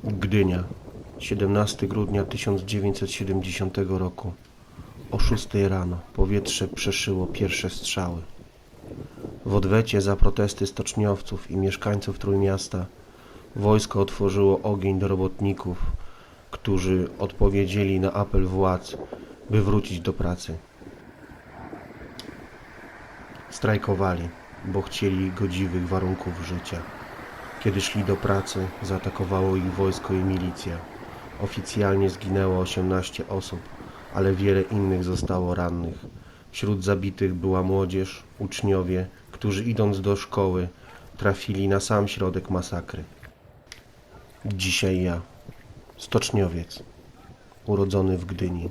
Gdynia, 17 grudnia 1970 roku. O 6 rano powietrze przeszyło pierwsze strzały. W odwecie za protesty stoczniowców i mieszkańców Trójmiasta wojsko otworzyło ogień do robotników, którzy odpowiedzieli na apel władz, by wrócić do pracy. Strajkowali, bo chcieli godziwych warunków życia. Kiedy szli do pracy, zaatakowało ich wojsko i milicja. Oficjalnie zginęło 18 osób, ale wiele innych zostało rannych. Wśród zabitych była młodzież, uczniowie, którzy idąc do szkoły trafili na sam środek masakry. Dzisiaj ja, stoczniowiec, urodzony w Gdyni,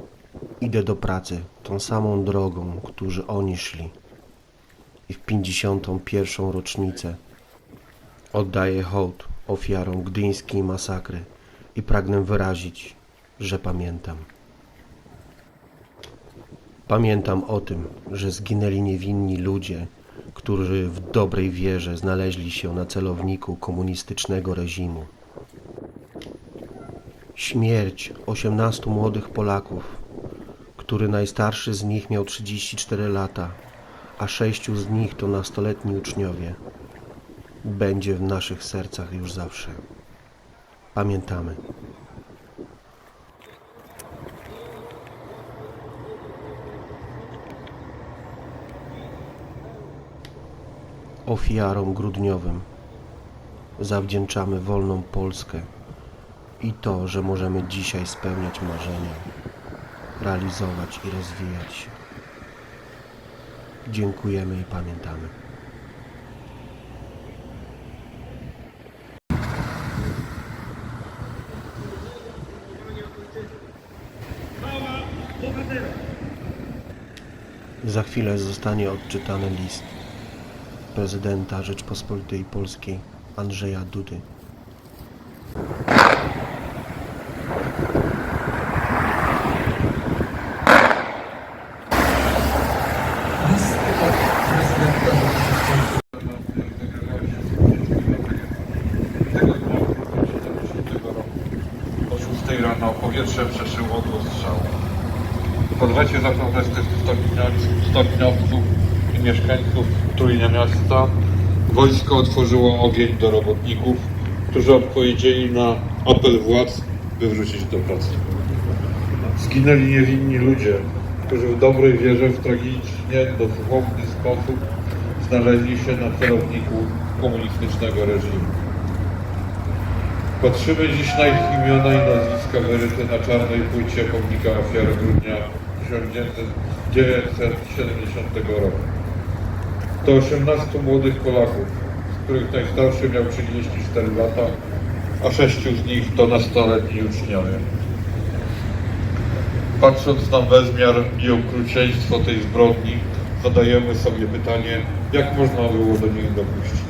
idę do pracy tą samą drogą, którzy oni szli. I w 51. rocznicę oddaję hołd ofiarom gdyńskiej masakry i pragnę wyrazić, że pamiętam. Pamiętam o tym, że zginęli niewinni ludzie, którzy w dobrej wierze znaleźli się na celowniku komunistycznego reżimu. Śmierć 18 młodych Polaków, który najstarszy z nich miał 34 lata, a 6 z nich to nastoletni uczniowie, będzie w naszych sercach już zawsze. Pamiętamy. Ofiarom grudniowym zawdzięczamy wolną Polskę i to, że możemy dzisiaj spełniać marzenia, realizować i rozwijać się. Dziękujemy i pamiętamy. Za chwilę zostanie odczytany list prezydenta Rzeczpospolitej Polskiej Andrzeja Dudy. O 6 rano powietrze przeszyło do strzału. W odwecie za protesty stoczniowców i mieszkańców Trójmiasta wojsko otworzyło ogień do robotników, którzy odpowiedzieli na apel władz, by wrócić do pracy. Zginęli niewinni ludzie, którzy w dobrej wierze w tragicznie dosłowny sposób znaleźli się na celowniku komunistycznego reżimu. Patrzymy dziś na ich imiona i nazwiska wyryte na czarnej płycie pomnika ofiar grudnia 1970 roku. To 18 młodych Polaków, z których najstarszy miał 34 lata, a 6 z nich to nastoletni uczniowie. Patrząc na bezmiar i okrucieństwo tej zbrodni, zadajemy sobie pytanie, jak można było do nich dopuścić.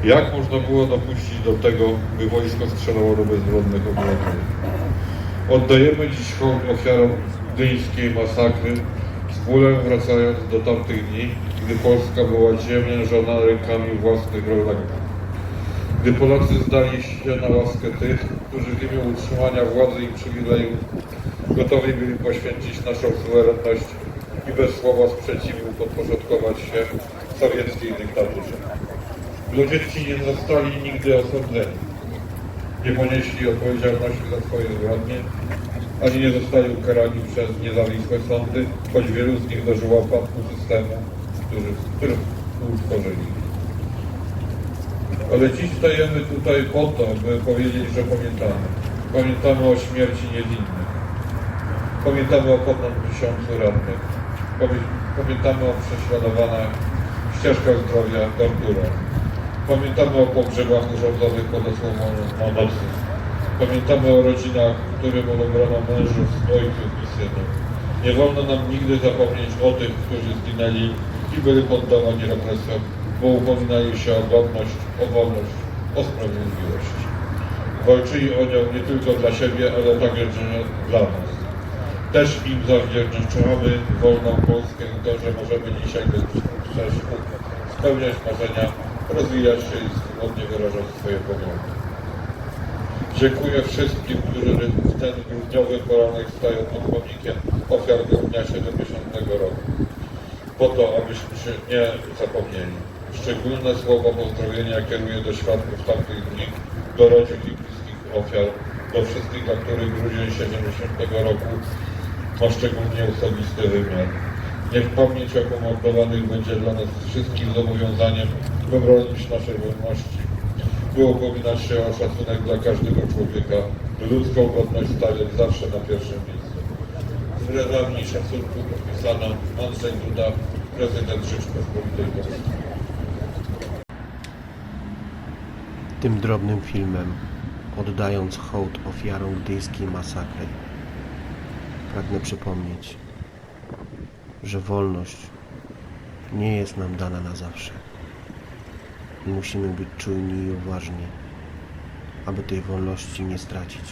Jak można było dopuścić do tego, by wojsko strzelało do bezbronnych obywateli? Oddajemy dziś hołd ofiarom gdyńskiej masakry, z bólem wracając do tamtych dni, gdy Polska była ciemiężona rękami własnych rodaków. Gdy Polacy zdali się na łaskę tych, którzy w imię utrzymania władzy i przywilejów gotowi byli poświęcić naszą suwerenność i bez słowa sprzeciwu podporządkować się sowieckiej dyktaturze. Ludzie ci nie zostali nigdy osądzeni, nie ponieśli odpowiedzialności za swoje zbrodnie, ani nie zostali ukarani przez niezawisłe sądy, choć wielu z nich dożyło upadku systemu, który utworzyli. Ale dziś stajemy tutaj po to, by powiedzieć, że pamiętamy. Pamiętamy o śmierci niewinnych. Pamiętamy o ponad 1000 rannych. Pamiętamy o prześladowaniach, ścieżkach zdrowia, torturach. Pamiętamy o pogrzebach urządzonych pod osłoną nocy. Pamiętamy o rodzinach, którym odebrano mężów, ojców i synów. Nie wolno nam nigdy zapomnieć o tych, którzy zginęli i byli poddawani represjom, bo upominali się o godność, o wolność, o sprawiedliwość. Walczyli o nią nie tylko dla siebie, ale także dla nas. Też im zawdzięczamy wolną Polskę i to, że możemy dzisiaj bez grzechu spełniać marzenia, rozwijać się i swobodnie wyrażać swoje poglądy. Dziękuję wszystkim, którzy w ten grudniowy poranek stają pod pomnikiem ofiar grudnia 70 roku. Po to, abyśmy się nie zapomnieli. Szczególne słowa pozdrowienia kieruję do świadków tamtych dni, do rodzin i bliskich ofiar, do wszystkich, dla których grudzień 70 roku ma szczególnie osobisty wymiar. Niech pamięć o pomordowanych będzie dla nas wszystkich zobowiązaniem, by bronić naszej wolności, by upominać się o szacunek dla każdego człowieka, by ludzką godność stawiać zawsze na pierwszym miejscu. Z wyrazami szacunku podpisano Andrzej Duda, prezydent Rzeczypospolitej Polskiej. Tym drobnym filmem, oddając hołd ofiarom gdyjskiej masakry, pragnę przypomnieć, że wolność nie jest nam dana na zawsze i musimy być czujni i uważni, aby tej wolności nie stracić.